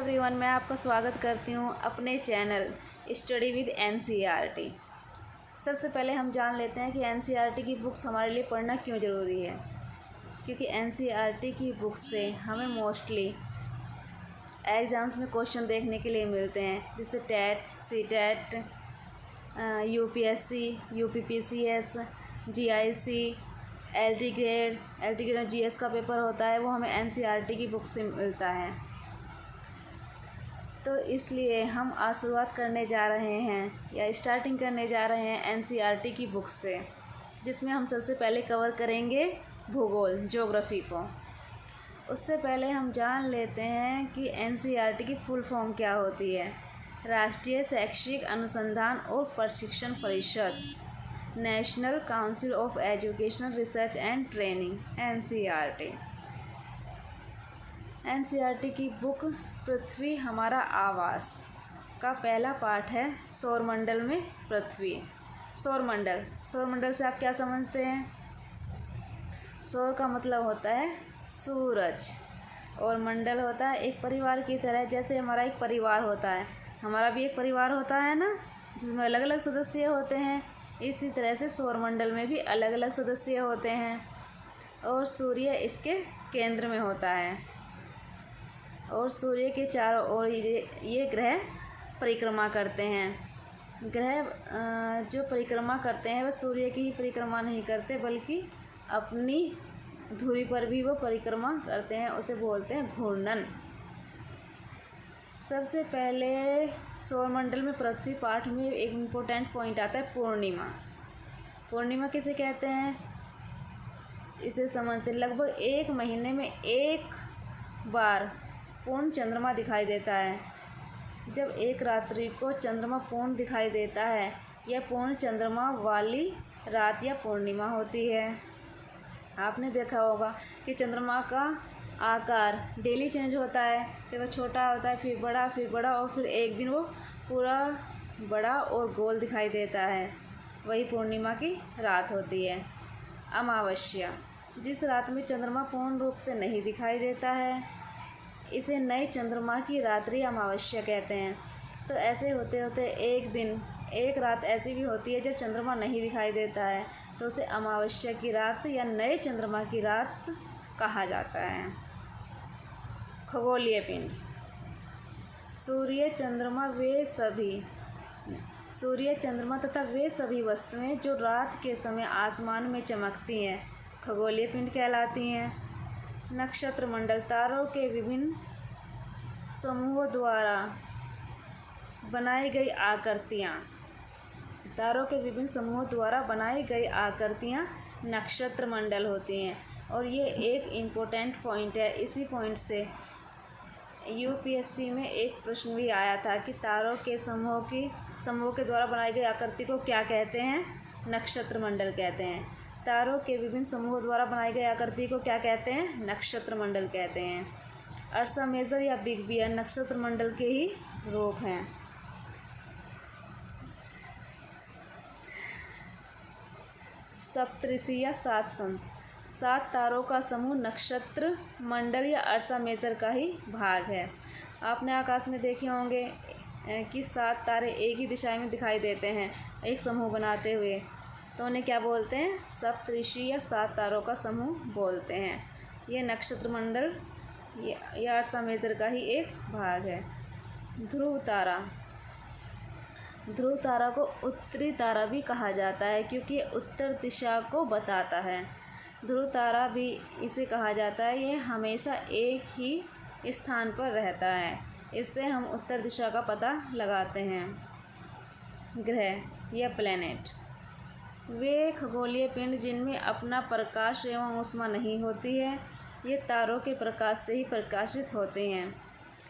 Everyone, मैं आपका स्वागत करती हूँ अपने चैनल स्टडी विद एनसीईआरटी। सबसे पहले हम जान लेते हैं कि एनसीईआरटी की बुक्स हमारे लिए पढ़ना क्यों ज़रूरी है। क्योंकि एनसीईआरटी की बुक्स से हमें मोस्टली एग्ज़ाम्स में क्वेश्चन देखने के लिए मिलते हैं, जैसे TET, CTET, UPSC, UPPCS, GIC, LT grade और जीएस का पेपर होता है, वो हमें एनसीईआरटी की बुक से मिलता है। तो इसलिए हम आज शुरुआत करने जा रहे हैं या स्टार्टिंग करने जा रहे हैं एनसीईआरटी की बुक से, जिसमें हम सबसे पहले कवर करेंगे भूगोल, ज्योग्राफी को। उससे पहले हम जान लेते हैं कि एनसीईआरटी की फुल फॉर्म क्या होती है। राष्ट्रीय शैक्षिक अनुसंधान और प्रशिक्षण परिषद, national council of educational research and training, NCERT. NCERT की बुक पृथ्वी हमारा आवास का पहला पाठ है, सौरमंडल में पृथ्वी। सौरमंडल से आप क्या समझते हैं? सौर का मतलब होता है सूरज और मंडल होता है एक परिवार की तरह। जैसे हमारा एक परिवार होता है, हमारा भी एक परिवार होता है ना, जिसमें अलग अलग सदस्य होते हैं। इसी तरह से सौरमंडल में भी अलग अलग सदस्य होते हैं और सूर्य इसके केंद्र में होता है। और सूर्य के चारों ओर ये ग्रह परिक्रमा करते हैं। ग्रह जो परिक्रमा करते हैं वह सूर्य की ही परिक्रमा नहीं करते, बल्कि अपनी धुरी पर भी वो परिक्रमा करते हैं, उसे बोलते हैं घूर्णन। सबसे पहले सौरमंडल में पृथ्वी पाठ में एक इम्पोर्टेंट पॉइंट आता है, पूर्णिमा। पूर्णिमा किसे कहते हैं? इसे समझते लगभग एक महीने में एक बार पूर्ण चंद्रमा दिखाई देता है। जब एक रात्रि को चंद्रमा पूर्ण दिखाई देता है, यह पूर्ण चंद्रमा वाली रात या पूर्णिमा होती है। आपने देखा होगा कि चंद्रमा का आकार डेली चेंज होता है, फिर वह छोटा होता है, फिर बड़ा और फिर एक दिन वो पूरा बड़ा और गोल दिखाई देता है। वही पूर्णिमा की रात होती है। अमावस्या, जिस रात में चंद्रमा पूर्ण रूप से नहीं दिखाई देता है, इसे नए चंद्रमा की रात्रि अमावस्या कहते हैं। तो ऐसे होते होते एक रात ऐसी भी होती है जब चंद्रमा नहीं दिखाई देता है, तो उसे अमावस्या की रात या नए चंद्रमा की रात कहा जाता है। खगोलीय पिंड, सूर्य चंद्रमा तथा वे सभी वस्तुएं जो रात के समय आसमान में चमकती हैं, खगोलीय पिंड कहलाती हैं। नक्षत्र मंडल, तारों के विभिन्न समूहों द्वारा बनाई गई आकृतियाँ नक्षत्र मंडल होती हैं। और ये एक इम्पोर्टेंट पॉइंट है। इसी पॉइंट से यूपीएससी में एक प्रश्न भी आया था कि तारों के समूह के द्वारा बनाई गई आकृति को क्या कहते हैं? नक्षत्र मंडल कहते हैं। तारों के विभिन्न समूहों द्वारा बनाई गई आकृति को क्या कहते हैं? नक्षत्र मंडल कहते हैं। अर्सा मेजर या बिग बियर नक्षत्र मंडल के ही रूप हैं। सप्तऋषि या सात संत, 7 तारों का समूह नक्षत्र मंडल या अर्सा मेजर का ही भाग है। आपने आकाश में देखे होंगे कि 7 तारे एक ही दिशा में दिखाई देते हैं, एक समूह बनाते हुए, तो उन्हें क्या बोलते हैं? सप्तऋषि या 7 तारों का समूह बोलते हैं। ये नक्षत्र मंडल या अर्सा मेजर का ही एक भाग है। ध्रुव तारा को उत्तरी तारा भी कहा जाता है, क्योंकि ये उत्तर दिशा को बताता है। ध्रुव तारा भी इसे कहा जाता है, ये हमेशा एक ही स्थान पर रहता है। इससे हम उत्तर दिशा का पता लगाते हैं। ग्रह या प्लैनेट, वे खगोलीय पिंड जिनमें अपना प्रकाश एवं ऊष्मा नहीं होती है। ये तारों के प्रकाश से ही प्रकाशित होते हैं।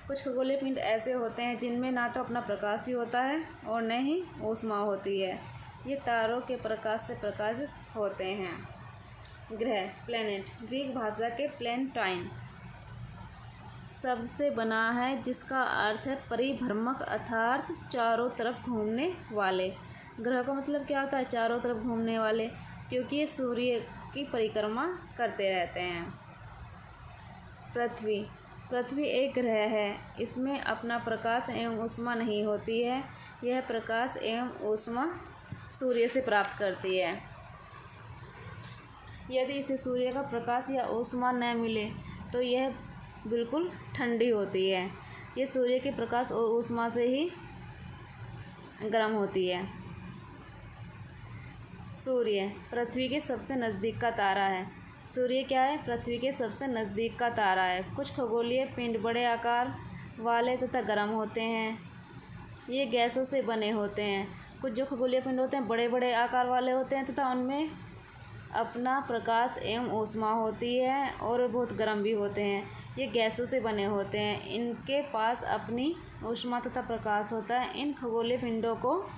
कुछ खगोलीय पिंड ऐसे होते हैं जिनमें ना तो अपना प्रकाश ही होता है और न ही ऊष्मा होती है। ये तारों के प्रकाश से प्रकाशित होते हैं। ग्रह, प्लैनेट, ग्रीक भाषा के प्लेनटाइन शब्द से बना है, जिसका अर्थ है परिभ्रमक अर्थात चारों तरफ घूमने वाले। ग्रह का मतलब क्या होता है? चारों तरफ घूमने वाले, क्योंकि ये सूर्य की परिक्रमा करते रहते हैं। पृथ्वी एक ग्रह है। इसमें अपना प्रकाश एवं ऊष्मा नहीं होती है। यह प्रकाश एवं ऊष्मा सूर्य से प्राप्त करती है। यदि इसे सूर्य का प्रकाश या ऊष्मा न मिले तो यह बिल्कुल ठंडी होती है। ये सूर्य के प्रकाश और ऊष्मा से ही गर्म होती है। सूर्य पृथ्वी के सबसे नज़दीक का तारा है। सूर्य क्या है? पृथ्वी के सबसे नज़दीक का तारा है। कुछ खगोलीय पिंड बड़े आकार वाले तथा गर्म होते हैं। ये गैसों से बने होते हैं। कुछ जो खगोलीय पिंड होते हैं बड़े बड़े आकार वाले होते हैं तथा उनमें अपना प्रकाश एवं ऊष्मा होती है और बहुत गर्म भी होते हैं। ये गैसों से बने होते हैं। इनके पास अपनी ऊष्मा तथा प्रकाश होता है। इन खगोलीय पिंडों को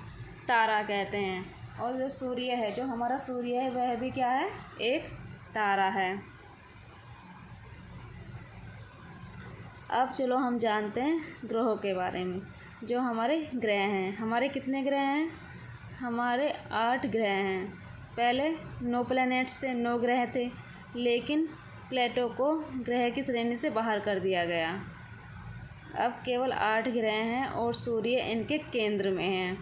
तारा कहते हैं। और जो सूर्य है, जो हमारा सूर्य है, वह भी क्या है? एक तारा है। अब चलो हम जानते हैं ग्रहों के बारे में। जो हमारे ग्रह हैं, हमारे कितने ग्रह हैं? हमारे 8 ग्रह हैं। पहले 9 प्लैनेट्स थे, 9 ग्रह थे, लेकिन प्लेटो को ग्रह की श्रेणी से बाहर कर दिया गया। अब केवल 8 ग्रह हैं और सूर्य इनके केंद्र में है।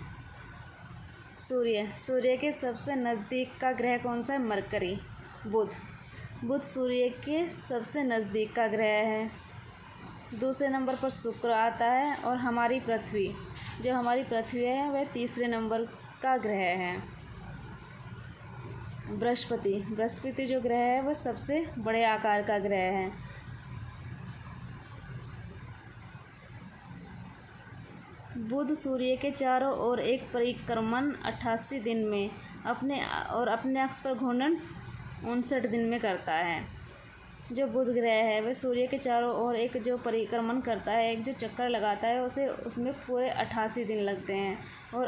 सूर्य के सबसे नज़दीक का ग्रह कौन सा है? मरकरी, बुध सूर्य के सबसे नज़दीक का ग्रह है। दूसरे नंबर पर शुक्र आता है और हमारी पृथ्वी, जो हमारी पृथ्वी है, वह तीसरे नंबर का ग्रह है। बृहस्पति जो ग्रह है वह सबसे बड़े आकार का ग्रह है। बुध सूर्य के चारों ओर एक परिक्रमण 88 दिन में अपने अक्ष पर घूर्णन 59 दिन में करता है। जो बुध ग्रह है वह सूर्य के चारों ओर एक जो परिक्रमण करता है, एक जो चक्कर लगाता है, उसमें पूरे 88 दिन लगते हैं और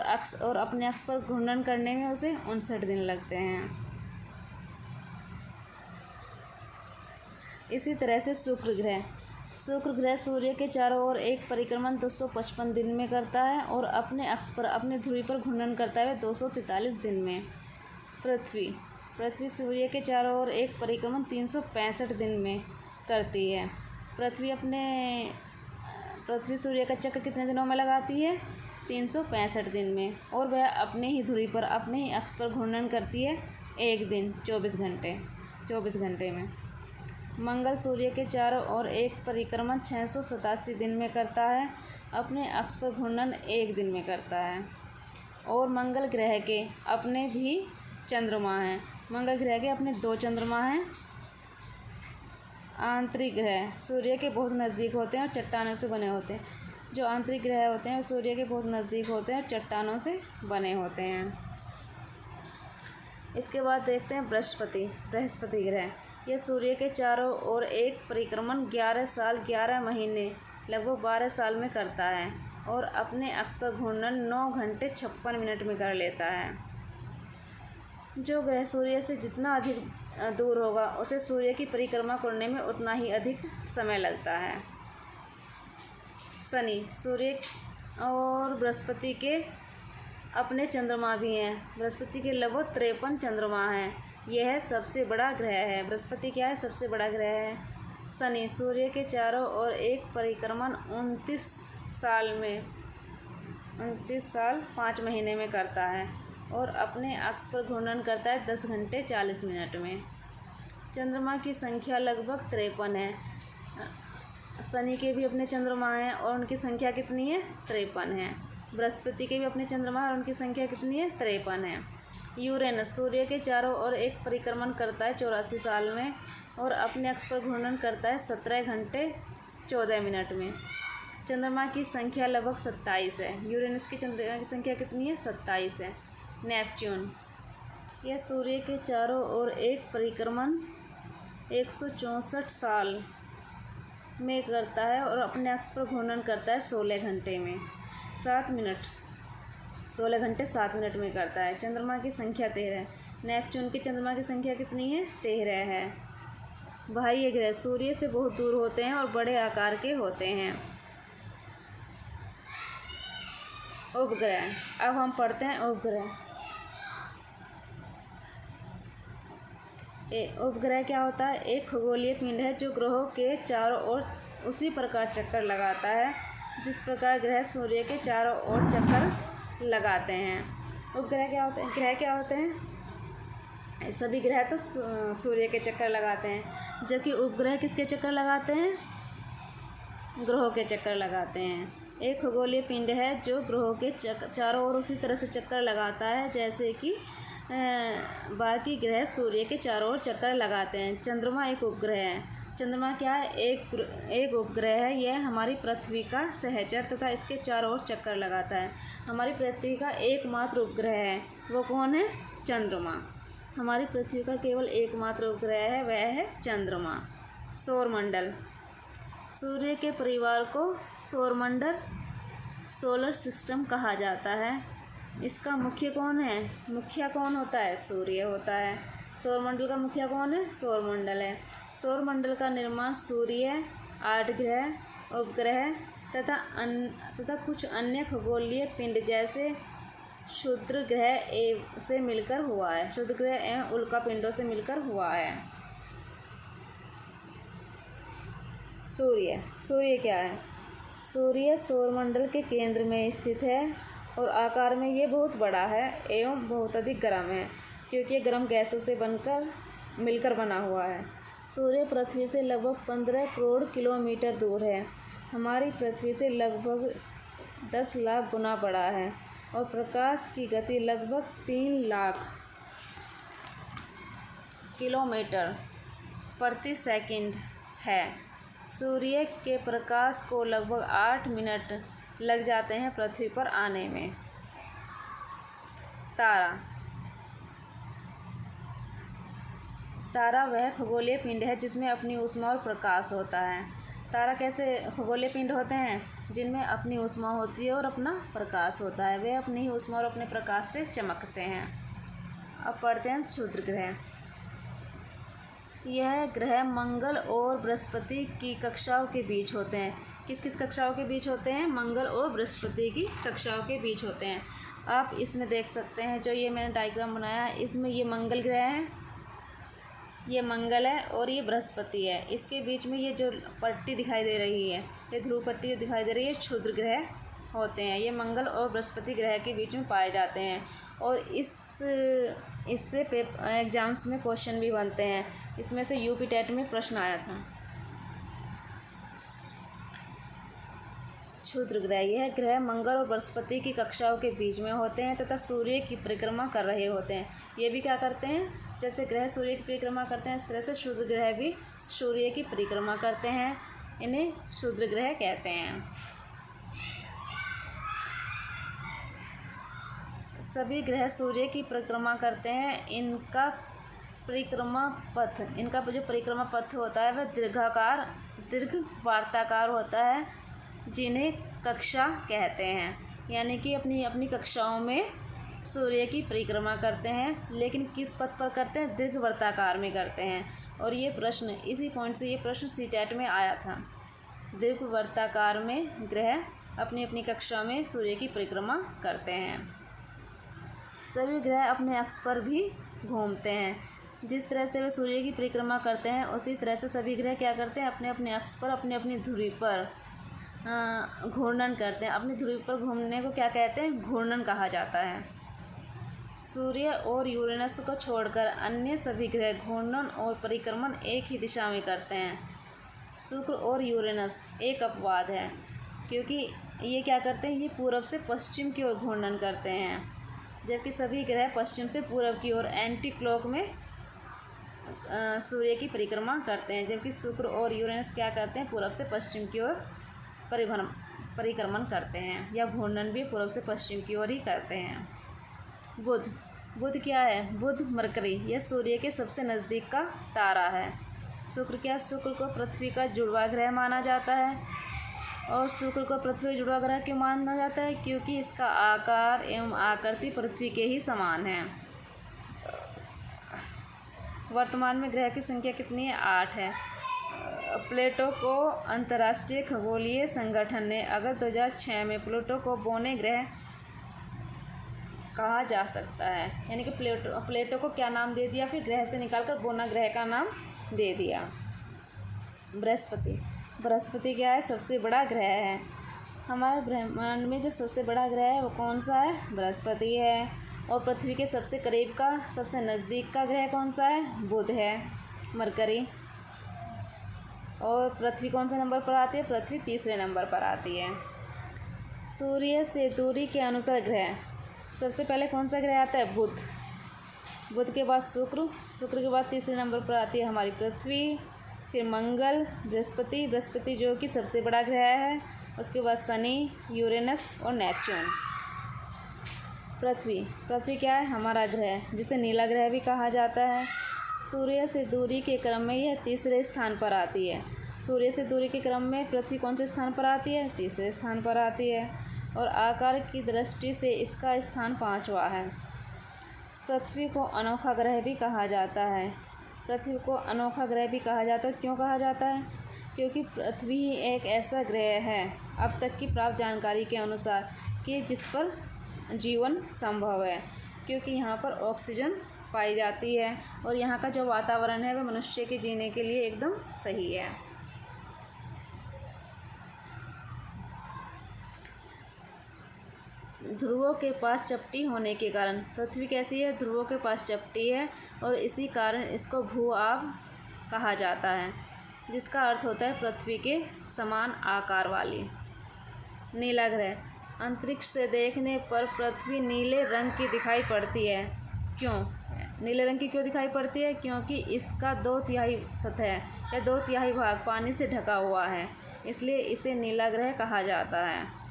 अपने अक्ष पर घूर्णन करने में उसे 59 दिन लगते हैं। इसी तरह से शुक्र ग्रह सूर्य के चारों ओर एक परिक्रमण 255 दिन में करता है और अपने अक्ष पर अपनी धुरी पर घूर्णन करता है 243 दिन में। पृथ्वी सूर्य के चारों ओर एक परिक्रमण 365 दिन में करती है। पृथ्वी सूर्य का चक्कर कितने दिनों में लगाती है? 365 दिन में। और वह अपने ही धुरी पर अपने ही अक्ष पर घूर्णन करती है 1 दिन 24 घंटे में। मंगल सूर्य के चारों ओर एक परिक्रमण 687 दिन में करता है, अपने अक्ष पर घूर्णन 1 दिन में करता है। और मंगल ग्रह के अपने भी चंद्रमा हैं। मंगल ग्रह के अपने 2 चंद्रमा हैं। आंतरिक ग्रह सूर्य के बहुत नज़दीक होते हैं और चट्टानों से बने होते हैं। जो आंतरिक ग्रह होते हैं वो सूर्य के बहुत नज़दीक होते हैं और चट्टानों से बने होते हैं। इसके बाद देखते हैं बृहस्पति ग्रह। यह सूर्य के चारों ओर एक परिक्रमण 11 साल 11 महीने लगभग 12 साल में करता है और अपने अक्ष पर घूर्णन 9 घंटे 56 मिनट में कर लेता है। जो ग्रह सूर्य से जितना अधिक दूर होगा उसे सूर्य की परिक्रमा करने में उतना ही अधिक समय लगता है। शनि सूर्य और बृहस्पति के अपने चंद्रमा भी हैं। बृहस्पति के लगभग 53 चंद्रमा हैं। यह सबसे बड़ा ग्रह है। बृहस्पति क्या है? सबसे बड़ा ग्रह है। शनि सूर्य के चारों ओर एक परिक्रमण 29 साल 5 महीने में करता है और अपने अक्ष पर घूर्णन करता है 10 घंटे 40 मिनट में। चंद्रमा की संख्या लगभग 53 है। शनि के भी अपने चंद्रमा हैं और उनकी संख्या कितनी है? 53 है। बृहस्पति के भी अपने चंद्रमा और उनकी संख्या कितनी है? 53 है। यूरेनस सूर्य के चारों ओर एक परिक्रमण करता है 84 साल में और अपने अक्ष पर घूर्णन करता है 17 घंटे 14 मिनट में। चंद्रमा की संख्या लगभग 27 है। यूरेनस की संख्या कितनी है? 27 है। नेपच्यून यह सूर्य के चारों ओर एक परिक्रमण 164 साल में करता है और अपने अक्ष पर घूर्णन करता है 16 घंटे में 7 मिनट 16 घंटे 7 मिनट में करता है। चंद्रमा की संख्या 13 है। नेपच्यून की चंद्रमा की संख्या कितनी है? 13 है। बाह्य ग्रह सूर्य से बहुत दूर होते हैं और बड़े आकार के होते हैं। उपग्रह अब हम पढ़ते हैं उपग्रह। उपग्रह क्या होता है? एक खगोलीय पिंड है जो ग्रहों के चारों ओर उसी प्रकार चक्कर लगाता है जिस प्रकार ग्रह सूर्य के चारों ओर चक्कर लगाते हैं। उपग्रह क्या होते हैं? ग्रह क्या होते हैं? सभी ग्रह तो सूर्य के चक्कर लगाते हैं, जबकि उपग्रह किसके चक्कर लगाते हैं? ग्रहों के चक्कर लगाते हैं। एक खगोलीय पिंड है जो ग्रहों के चारों ओर उसी तरह से चक्कर लगाता है जैसे कि बाकी ग्रह सूर्य के चारों ओर चक्कर लगाते हैं। चंद्रमा एक उपग्रह है। चंद्रमा क्या है? एक उपग्रह है। यह हमारी पृथ्वी का सहचर तथा इसके चारों ओर चक्कर लगाता है। हमारी पृथ्वी का एकमात्र उपग्रह है, वो कौन है? चंद्रमा। हमारी पृथ्वी का केवल एकमात्र उपग्रह है, वह है चंद्रमा। सौरमंडल, सूर्य के परिवार को सौरमंडल सोलर सिस्टम कहा जाता है। इसका मुख्य कौन है? मुखिया कौन होता है? सूर्य होता है। सौरमंडल का मुखिया कौन है? सौरमंडल है। सौरमंडल का निर्माण सूर्य, 8 ग्रह, उपग्रह तथा कुछ अन्य खगोलीय पिंड जैसे क्षुद्र ग्रह से मिलकर हुआ है। क्षुद्र ग्रह एवं उल्का पिंडों से मिलकर हुआ है। सूर्य क्या है? सूर्य सौरमंडल के केंद्र में स्थित है और आकार में ये बहुत बड़ा है एवं बहुत अधिक गर्म है, क्योंकि ये गर्म गैसों से मिलकर बना हुआ है। सूर्य पृथ्वी से लगभग 15 करोड़ किलोमीटर दूर है। हमारी पृथ्वी से लगभग 10 लाख गुना बड़ा है और प्रकाश की गति लगभग 3 लाख किलोमीटर प्रति सेकंड है। सूर्य के प्रकाश को लगभग 8 मिनट लग जाते हैं पृथ्वी पर आने में। तारा वह खगोलीय पिंड है जिसमें अपनी ऊष्मा और प्रकाश होता है। तारा कैसे खगोलीय पिंड होते हैं? जिनमें अपनी ऊष्मा होती है और अपना प्रकाश होता है। वे अपनी ऊष्मा और अपने प्रकाश से चमकते हैं। अब पढ़ते हैं क्षुद्र ग्रह। यह ग्रह मंगल और बृहस्पति की कक्षाओं के बीच होते हैं। किस किस कक्षाओं के बीच होते हैं? मंगल और बृहस्पति की कक्षाओं के बीच होते हैं। आप इसमें देख सकते हैं, जो ये मैंने डायग्राम बनाया है, इसमें ये मंगल ग्रह है, ये मंगल है और ये बृहस्पति है। इसके बीच में ये जो पट्टी दिखाई दे रही है, ये ध्रुव पट्टी जो दिखाई दे रही है, क्षुद्र ग्रह होते हैं। ये मंगल और बृहस्पति ग्रह के बीच में पाए जाते हैं और इससे एग्जाम्स में क्वेश्चन भी बनते हैं। इसमें से यूपी टेट में प्रश्न आया था। क्षुद्र ग्रह, यह ग्रह मंगल और बृहस्पति की कक्षाओं के बीच में होते हैं तथा सूर्य की परिक्रमा कर रहे होते हैं। ये भी क्या करते हैं? जैसे ग्रह सूर्य की परिक्रमा करते हैं, इस तरह से क्षुद्र ग्रह भी सूर्य की परिक्रमा करते हैं। इन्हें क्षुद्र ग्रह कहते हैं। सभी ग्रह सूर्य की परिक्रमा करते हैं। इनका जो परिक्रमा पथ होता है वह दीर्घवार्ताकार होता है, जिन्हें कक्षा कहते हैं। यानी कि अपनी अपनी कक्षाओं में सूर्य की परिक्रमा करते हैं, लेकिन किस पथ पर करते हैं? दीर्घवृत्ताकार में करते हैं। और ये प्रश्न इसी पॉइंट से ये प्रश्न सीटेट में आया था। दीर्घवृत्ताकार में ग्रह अपनी अपनी कक्षा में सूर्य की परिक्रमा करते हैं। सभी ग्रह अपने अक्ष पर भी घूमते हैं। जिस तरह से वे सूर्य की परिक्रमा करते हैं, उसी तरह से सभी ग्रह क्या करते हैं? अपने अपने अक्ष पर अपनी अपनी धुरी पर घूर्णन करते हैं। अपनी धुरी पर घूमने को क्या कहते हैं? घूर्णन कहा जाता है। सूर्य और यूरेनस को छोड़कर अन्य सभी ग्रह घूर्णन और परिक्रमण एक ही दिशा में करते हैं। शुक्र और यूरेनस एक अपवाद है, क्योंकि ये क्या करते हैं? ये पूर्व से पश्चिम की ओर घूर्णन करते हैं, जबकि सभी ग्रह पश्चिम से पूर्व की ओर एंटी क्लॉक में सूर्य की परिक्रमा करते हैं। जबकि शुक्र और यूरेनस क्या करते हैं? पूर्व से पश्चिम की ओर परिक्रमण करते हैं, या घूर्णन भी पूर्व से पश्चिम की ओर ही करते हैं। बुध क्या है? बुध मरकरी, यह सूर्य के सबसे नज़दीक का तारा है। शुक्र को पृथ्वी का जुड़वा ग्रह माना जाता है। और शुक्र को पृथ्वी जुड़वा ग्रह क्यों माना जाता है? क्योंकि इसका आकार एवं आकृति पृथ्वी के ही समान है। वर्तमान में ग्रह की संख्या कितनी है? 8 है। प्लूटो को अंतर्राष्ट्रीय खगोलीय संगठन ने अगस्त 2006 में प्लूटो को बौने ग्रह कहा जा सकता है। यानी कि प्लूटो को क्या नाम दे दिया? फिर ग्रह से निकालकर बौना ग्रह का नाम दे दिया। बृहस्पति क्या है? सबसे बड़ा ग्रह है। हमारे ब्रह्मांड में जो सबसे बड़ा ग्रह है वो कौन सा है? बृहस्पति है। और पृथ्वी के सबसे करीब का, सबसे नज़दीक का ग्रह कौन सा है? बुध है, मरकरी। और पृथ्वी कौन से नंबर पर आती है? पृथ्वी तीसरे नंबर पर आती है। सूर्य से दूरी के अनुसार ग्रह, सबसे पहले कौन सा ग्रह आता है? बुध। बुध के बाद शुक्र, शुक्र के बाद तीसरे नंबर पर आती है हमारी पृथ्वी, फिर मंगल, बृहस्पति, बृहस्पति जो कि सबसे बड़ा ग्रह है, उसके बाद शनि, यूरेनस और नेपच्यून। पृथ्वी, पृथ्वी क्या है? हमारा ग्रह, जिसे नीला ग्रह भी कहा जाता है। सूर्य से दूरी के क्रम में यह तीसरे स्थान पर आती है। सूर्य से दूरी के क्रम में पृथ्वी कौन से स्थान पर आती है? तीसरे स्थान पर आती है। और आकार की दृष्टि से इसका स्थान 5वां है। पृथ्वी को अनोखा ग्रह भी कहा जाता है। पृथ्वी को अनोखा ग्रह भी कहा जाता है। क्यों कहा जाता है? क्योंकि पृथ्वी ही एक ऐसा ग्रह है अब तक की प्राप्त जानकारी के अनुसार कि जिस पर जीवन संभव है, क्योंकि यहाँ पर ऑक्सीजन पाई जाती है और यहाँ का जो वातावरण है वह मनुष्य के जीने के लिए एकदम सही है। ध्रुवों के पास चपटी होने के कारण पृथ्वी कैसी है? ध्रुवों के पास चपटी है और इसी कारण इसको भू-आब कहा जाता है, जिसका अर्थ होता है पृथ्वी के समान आकार वाली। नीला ग्रह, अंतरिक्ष से देखने पर पृथ्वी नीले रंग की दिखाई पड़ती है। क्यों नीले रंग की क्यों दिखाई पड़ती है? क्योंकि इसका 2/3 सतह या 2/3 भाग पानी से ढका हुआ है, इसलिए इसे नीला ग्रह कहा जाता है।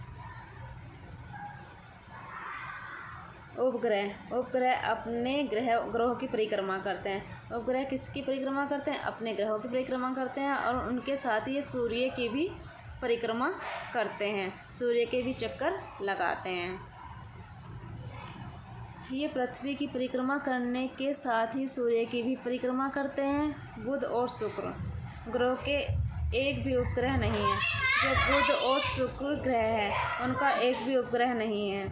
उपग्रह, उपग्रह अपने ग्रहों की परिक्रमा करते हैं। उपग्रह किसकी परिक्रमा करते हैं? अपने ग्रहों की परिक्रमा करते हैं और उनके साथ ही सूर्य की भी परिक्रमा करते हैं, सूर्य के भी चक्कर लगाते हैं। ये पृथ्वी की परिक्रमा करने के साथ ही सूर्य की भी परिक्रमा करते हैं। बुध और शुक्र ग्रह के एक भी उपग्रह नहीं है। जो बुध और शुक्र ग्रह है उनका एक भी उपग्रह नहीं है।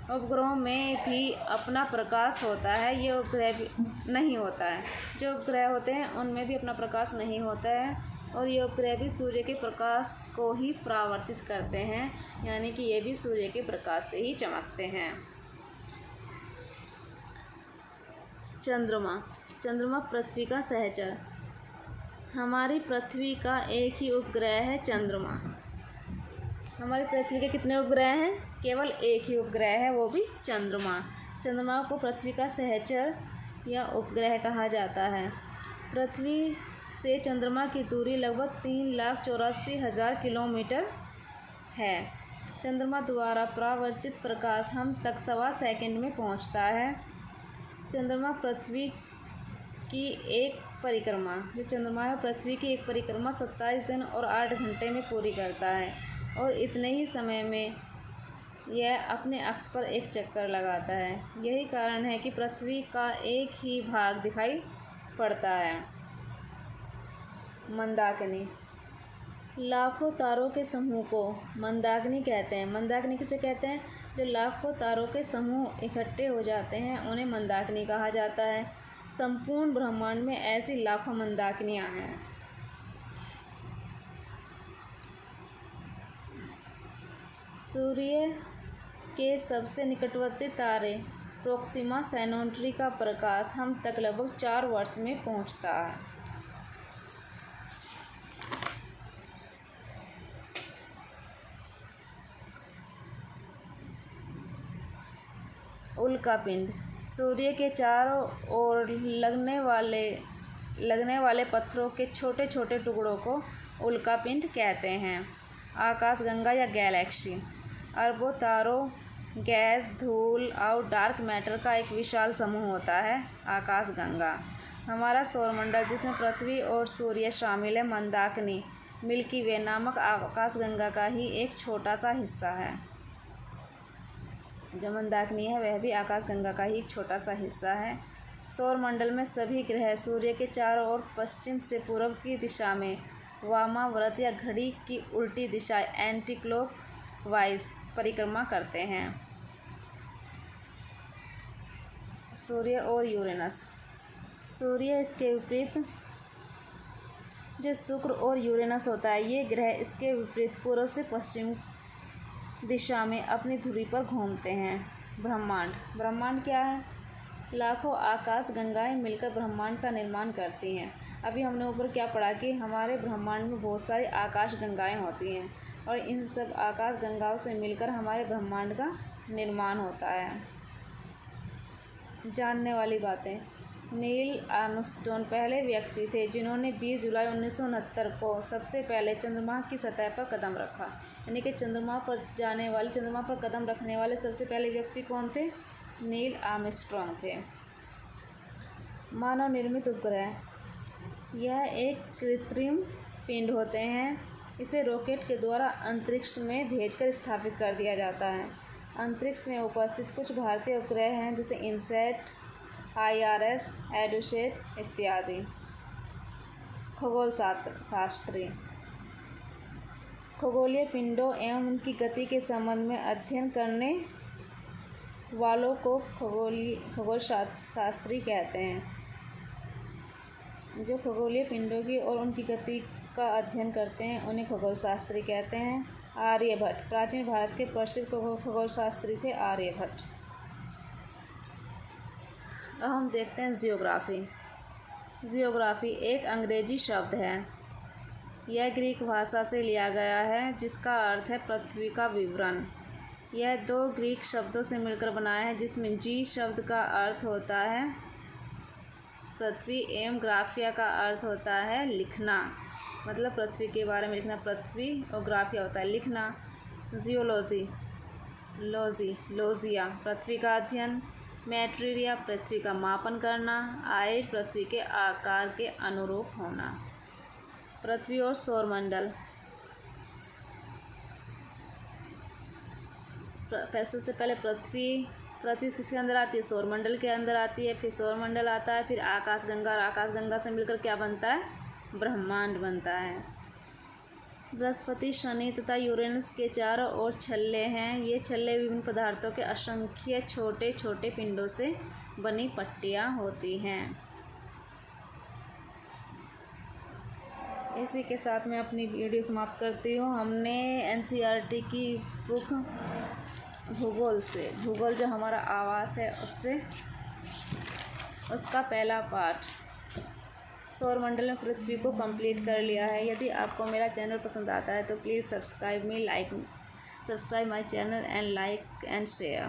उपग्रहों में भी अपना प्रकाश होता है, ये उपग्रह भी नहीं होता है। जो उपग्रह होते हैं उनमें भी अपना प्रकाश नहीं होता है और ये उपग्रह भी सूर्य के प्रकाश को ही परावर्तित करते हैं, यानी कि ये भी सूर्य के प्रकाश से ही चमकते हैं। चंद्रमा, चंद्रमा पृथ्वी का सहचर। हमारी पृथ्वी का एक ही उपग्रह है चंद्रमा। हमारी पृथ्वी के कितने उपग्रह हैं? केवल एक ही उपग्रह है, वो भी चंद्रमा। चंद्रमा को पृथ्वी का सहचर या उपग्रह कहा जाता है। पृथ्वी से चंद्रमा की दूरी लगभग 3,84,000 किलोमीटर है। चंद्रमा द्वारा परावर्तित प्रकाश हम तक 1.25 सेकंड में पहुंचता है। चंद्रमा पृथ्वी की एक परिक्रमा, जो चंद्रमा है पृथ्वी की एक परिक्रमा 27 दिन और 8 घंटे में पूरी करता है और इतने ही समय में यह अपने अक्ष पर एक चक्कर लगाता है। यही कारण है कि पृथ्वी का एक ही भाग दिखाई पड़ता है। मंदाकिनी, लाखों तारों के समूह को मंदाकिनी कहते हैं। मंदाकिनी किसे कहते हैं? जो लाखों तारों के समूह इकट्ठे हो जाते हैं उन्हें मंदाकिनी कहा जाता है। संपूर्ण ब्रह्मांड में ऐसी लाखों मंदाकिनियाँ हैं। सूर्य के सबसे निकटवर्ती तारे प्रोक्सिमा सेंटौरी का प्रकाश हम तक लगभग 4 वर्ष में पहुंचता है। उल्कापिंड, सूर्य के चारों ओर लगने वाले पत्थरों के छोटे छोटे टुकड़ों को उल्कापिंड कहते हैं। आकाशगंगा या गैलेक्सी, अरबों तारों, गैस, धूल और डार्क मैटर का एक विशाल समूह होता है आकाशगंगा। हमारा सौरमंडल, जिसमें पृथ्वी और सूर्य शामिल है, मंदाकिनी मिल्की वे नामक आकाशगंगा का ही एक छोटा सा हिस्सा है। जो मंदाकिनी है वह भी आकाशगंगा का ही एक छोटा सा हिस्सा है। सौरमंडल में सभी ग्रह सूर्य के चारों ओर पश्चिम से पूर्व की दिशा में वामाव्रत या घड़ी की उल्टी दिशा एंटी क्लॉकवाइज परिक्रमा करते हैं। सूर्य और यूरेनस, सूर्य इसके विपरीत जो शुक्र और यूरेनस होता है, ये ग्रह इसके विपरीत पूर्व से पश्चिम दिशा में अपनी धुरी पर घूमते हैं। ब्रह्मांड क्या है? लाखों आकाश गंगाएं मिलकर ब्रह्मांड का निर्माण करती हैं। अभी हमने ऊपर क्या पढ़ा कि हमारे ब्रह्मांड में बहुत सारी आकाश गंगाएं होती हैं और इन सब आकाश गंगाओं से मिलकर हमारे ब्रह्मांड का निर्माण होता है। जानने वाली बातें। नील आर्मस्ट्रॉन्ग पहले व्यक्ति थे जिन्होंने 20 जुलाई 1969 को सबसे पहले चंद्रमा की सतह पर कदम रखा। यानी कि चंद्रमा पर कदम रखने वाले सबसे पहले व्यक्ति कौन थे? नील आर्मस्ट्रॉन्ग थे। मानव निर्मित उपग्रह, यह एक कृत्रिम पिंड होते हैं। इसे रॉकेट के द्वारा अंतरिक्ष में भेजकर स्थापित कर दिया जाता है। अंतरिक्ष में उपस्थित कुछ भारतीय उपग्रह हैं जैसे इनसैट, IRS, एडुसेट इत्यादि। खगोल शास्त्री, खगोलीय पिंडों एवं उनकी गति के संबंध में अध्ययन करने वालों को खगोल शास्त्री कहते हैं। जो खगोलीय पिंडों की और उनकी गति का अध्ययन करते हैं उन्हें खगोल शास्त्री कहते हैं। आर्यभट्ट, प्राचीन भारत के प्रसिद्ध खगोल शास्त्री थे आर्यभट्ट। अब हम देखते हैं जियोग्राफी एक अंग्रेजी शब्द है। यह ग्रीक भाषा से लिया गया है जिसका अर्थ है पृथ्वी का विवरण। यह 2 ग्रीक शब्दों से मिलकर बना है जिसमें जी शब्द का अर्थ होता है पृथ्वी एवं ग्राफिया का अर्थ होता है लिखना, मतलब पृथ्वी के बारे में लिखना। पृथ्वी और ग्राफिया होता है लिखना। लोजिया पृथ्वी का अध्ययन। मैट्रिया पृथ्वी का मापन करना। आयर पृथ्वी के आकार के अनुरूप होना। पृथ्वी और सौरमंडल, सबसे पहले पृथ्वी किसके अंदर आती है? सौरमंडल के अंदर आती है। फिर सौरमंडल आता है, फिर आकाशगंगा, और आकाशगंगा से मिलकर क्या बनता है? ब्रह्मांड बनता है। बृहस्पति, शनि तथा यूरेनस के चारों ओर छल्ले हैं। ये छल्ले विभिन्न पदार्थों के असंख्य छोटे छोटे पिंडों से बनी पट्टियाँ होती हैं। इसी के साथ मैं अपनी वीडियो समाप्त करती हूँ। हमने NCERT की बुक भूगोल जो हमारा आवास है उसका पहला पार्ट सौरमंडल में पृथ्वी को कंप्लीट कर लिया है। यदि आपको मेरा चैनल पसंद आता है तो please subscribe my channel and like and share.